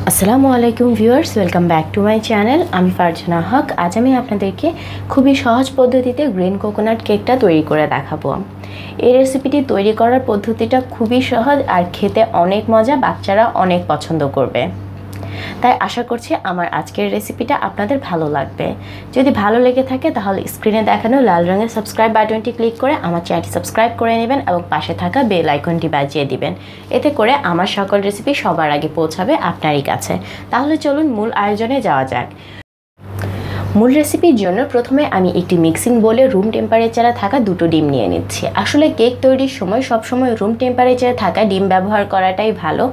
আসসালামু আলাইকুম viewers, welcome back to my channel. আমি ফারজানা হক। আজ আমি আপনাদেরকে খুবই সহজ পদ্ধতিতে গ্রিন কোকোনাট কেকটা তৈরি করে দেখাবো। এই রেসিপিটি তৈরি করার পদ্ধতিটা খুবই সহজ আর খেতে অনেক মজা, বাচ্চারা অনেক পছন্দ করবে। তাই আশা করছি আমার আজকের রেসিপিটা আপনাদের ভালো লাগবে। যদি ভালো লেগে থাকে তাহলে স্ক্রিনে দেখানো লাল রঙের সাবস্ক্রাইব বাটনটি ক্লিক করে আমার চ্যানেলটি সাবস্ক্রাইব করে নেবেন এবং পাশে থাকা বেল আইকনটি বাজিয়ে দিবেন। এতে করে আমার সকল রেসিপি সবার আগে পৌঁছাবে আপনারই কাছে। তাহলে চলুন মূল আয়োজনে যাওয়া যাক। মূল রেসিপির জন্য প্রথমে আমি একটি মিক্সিং বোলে রুম টেম্পারেচারে থাকা দুটো ডিম নিয়ে নিচ্ছি। আসলে কেক তৈরির সময় সবসময় রুম টেম্পারেচারে থাকা ডিম ব্যবহার করাটাই ভালো।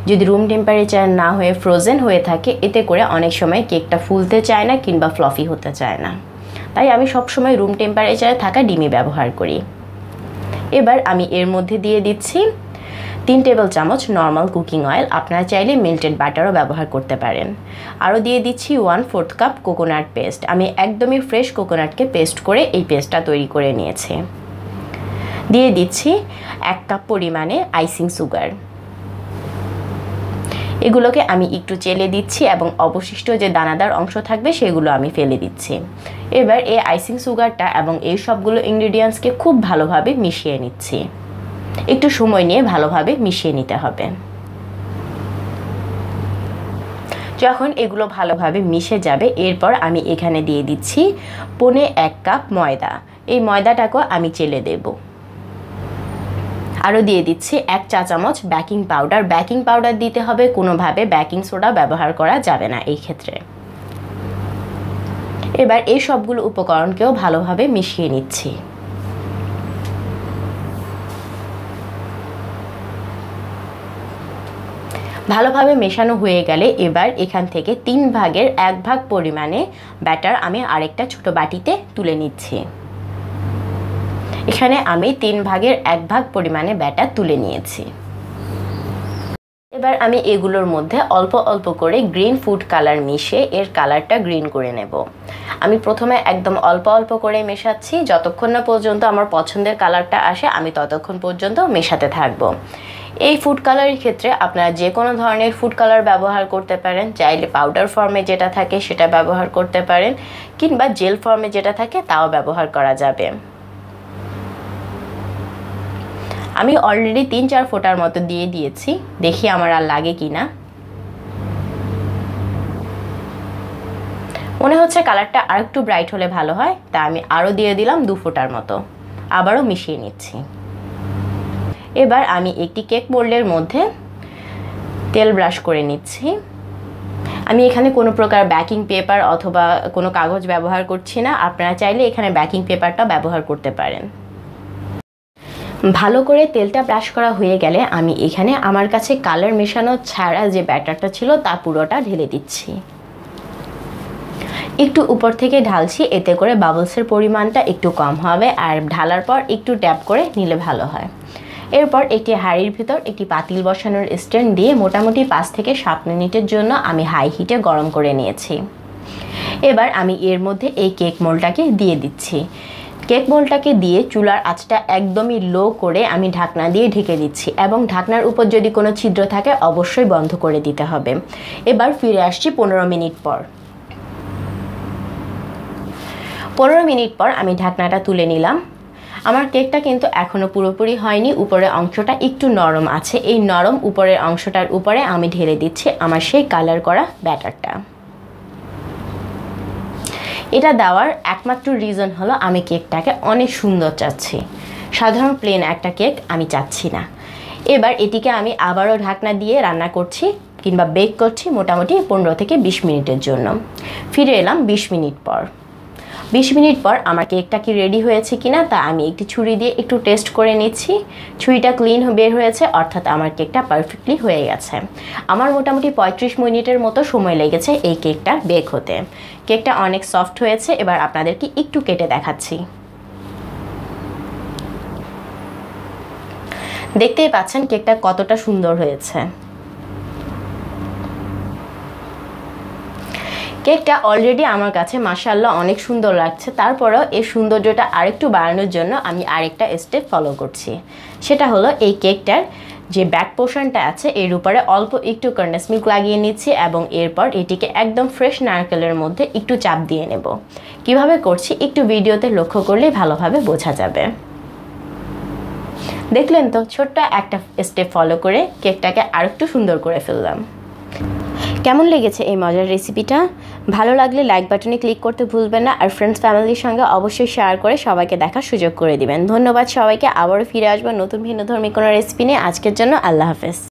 যদি রুম টেম্পারেচার না হয়ে ফ্রোজেন হয়ে থাকে, এতে করে অনেক সময় কেকটা ফুলতে চায় না কিংবা ফ্লফি হতে চায় না। তাই আমি সবসময় রুম টেম্পারেচারে থাকা ডিমই ব্যবহার করি। এবার আমি এর মধ্যে দিয়ে দিচ্ছি 3 টেবিল চামচ নর্মাল কুকিং অয়েল। আপনারা চাইলে মেল্টেড বাটারও ব্যবহার করতে পারেন। আরও দিয়ে দিচ্ছি 1/4 কাপ কোকোনাট পেস্ট। আমি একদমই ফ্রেশ কোকোনাটকে পেস্ট করে এই পেস্টটা তৈরি করে নিয়েছি। দিয়ে দিচ্ছি 1 কাপ পরিমাণে আইসিং সুগার। এগুলোকে আমি একটু চেলে দিচ্ছি এবং অবশিষ্ট যে দানাদার অংশ থাকবে সেগুলো আমি ফেলে দিচ্ছি। এবার এই আইসিং সুগারটা এবং এই সবগুলো ইনগ্রিডিয়েন্টসকে খুব ভালোভাবে মিশিয়ে নিচ্ছি। একটু সময় নিয়ে ভালোভাবে মিশিয়ে নিতে হবে। যখন এগুলো ভালোভাবে মিশে যাবে, এরপর আমি এখানে দিয়ে দিচ্ছি 1.25 কাপ ময়দা। এই ময়দাটাকেও আমি চেলে দেব। আরও দিয়ে দিচ্ছি 1 চা চামচ বেকিং পাউডার। বেকিং পাউডার দিতে হবে, কোনোভাবে বেকিং সোডা ব্যবহার করা যাবে না এই ক্ষেত্রে। এবার এই সবগুলো উপকরণকেও ভালোভাবে মিশিয়ে নিচ্ছি। ভালোভাবে মেশানো হয়ে গেলে এবার এখান থেকে 3 ভাগের 1 ভাগ পরিমাণে ব্যাটার আমি আরেকটা ছোট বাটিতে তুলে নিচ্ছি। এখানে আমি 3 ভাগের 1 ভাগ পরিমাণে ব্যাটার তুলে নিয়েছি। এবার আমি এগুলোর মধ্যে অল্প অল্প করে গ্রিন ফুড কালার মিশিয়ে এর কালারটা গ্রিন করে নেব। আমি প্রথমে একদম অল্প অল্প করে মেশাচ্ছি। যতক্ষণ না পর্যন্ত আমার পছন্দের কালারটা আসে আমি ততক্ষণ পর্যন্ত মেশাতে থাকবো। এই ফুড কালারের ক্ষেত্রে আপনারা যে কোনো ধরনের ফুড কালার ব্যবহার করতে পারেন। চাইলে পাউডার ফর্মে যেটা থাকে সেটা ব্যবহার করতে পারেন, কিংবা জেল ফর্মে যেটা থাকে তাও ব্যবহার করা যাবে। আমি অলরেডি 3-4 ফোঁটার মতো দিয়ে দিয়েছি। দেখি আমার আর লাগে কিনা। মনে হচ্ছে কালারটা আর একটু ব্রাইট হলে ভালো হয়, তা আমি আরও দিয়ে দিলাম 2 ফোঁটার মতো। আবারও মিশিয়ে নিচ্ছি। এবার আমি একটি কেক মোল্ডের মধ্যে তেল ব্রাশ করে নিচ্ছি। আমি এখানে কোনো প্রকার বেকিং পেপার অথবা কোনো কাগজ ব্যবহার করছি না। আপনারা চাইলে এখানে বেকিং পেপারটা ব্যবহার করতে পারেন। ভালো করে তেলটা ব্রাশ করা হয়ে গেলে আমি এখানে আমার কাছে কালার মেশানো ছাড়া যে ব্যাটারটা ছিল তা পুরোটা ঢেলে দিচ্ছি। একটু উপর থেকে ঢালছি, এতে করে বাবলসের পরিমাণটা একটু কম হবে, আর ঢালার পর একটু ট্যাপ করে নিলে ভালো হয়। এরপর একটি হাঁড়ির ভিতর একটি পাতিল বসানোর স্ট্যান্ড দিয়ে মোটামুটি 5 থেকে 7 মিনিটের জন্য আমি হাই হিটে গরম করে নিয়েছি। এবার আমি এর মধ্যে এই কেক মোল্ডটাকে দিয়ে দিচ্ছি। কেক মোল্ডটাকে দিয়ে চুলার আঁচটা একদমই লো করে আমি ঢাকনা দিয়ে ঢেকে দিচ্ছি, এবং ঢাকনার উপর যদি কোনো ছিদ্র থাকে অবশ্যই বন্ধ করে দিতে হবে। এবার ফিরে আসছি 15 মিনিট পর। 15 মিনিট পর আমি ঢাকনাটা তুলে নিলাম। আমার কেকটা কিন্তু এখনও পুরোপুরি হয়নি, উপরের অংশটা একটু নরম আছে। এই নরম উপরের অংশটার উপরে আমি ঢেলে দিচ্ছি আমার সেই কালার করা ব্যাটারটা। এটা দেওয়ার একমাত্র রিজন হলো আমি কেকটাকে অনেক সুন্দর চাচ্ছি। সাধারণ প্লেন একটা কেক আমি চাচ্ছি না। এবার এটিকে আমি আবারও ঢাকনা দিয়ে রান্না করছি কিংবা বেক করছি মোটামুটি 15 থেকে 20 মিনিটের জন্য। ফিরে এলাম 20 মিনিট পর। 20 মিনিট পর আমার কেকটা কি রেডি হয়েছে কিনা তা আমি একটি ছুরি দিয়ে একটু টেস্ট করে নিচ্ছি। ছুরিটা ক্লিন বের হয়েছে, অর্থাৎ আমার কেকটা পারফেক্টলি হয়ে গেছে। আমার মোটামুটি 35 মিনিটের মতো সময় লেগেছে এই কেকটা বেক হতে। কেকটা অনেক সফট হয়েছে। এবার আপনাদেরকে একটু কেটে দেখাচ্ছি। দেখতেই পাচ্ছেন কেকটা কতটা সুন্দর হয়েছে। কেকটা অলরেডি আমার কাছে মাশাআল্লাহ অনেক সুন্দর লাগছে। তারপরেও এই সৌন্দর্যটা আরেকটু বাড়ানোর জন্য আমি আরেকটা স্টেপ ফলো করছি। সেটা হলো এই কেকটার যে ব্যাক পোর্শনটা আছে এর উপরে অল্প একটু কন্ডেন্স মিল্ক লাগিয়ে নিচ্ছি এবং এরপর এটিকে একদম ফ্রেশ নারকেলের মধ্যে একটু চাপ দিয়ে নেব। কিভাবে করছি একটু ভিডিওতে লক্ষ্য করলেই ভালোভাবে বোঝা যাবে। দেখলেন তো, ছোট্ট একটা স্টেপ ফলো করে কেকটাকে আরেকটু সুন্দর করে ফেললাম। কেমন লেগেছে এই মজার রেসিপিটা? ভালো লাগলে লাইক বাটনে ক্লিক করতে ভুলবেন না, আর ফ্রেন্ডস ফ্যামিলির সঙ্গে অবশ্যই শেয়ার করে সবাইকে দেখার সুযোগ করে দিবেন। ধন্যবাদ সবাইকে। আবারও ফিরে আসবো নতুন ভিন্নধর্মী কোনো রেসিপি নিয়ে। আজকের জন্য আল্লাহ হাফেজ।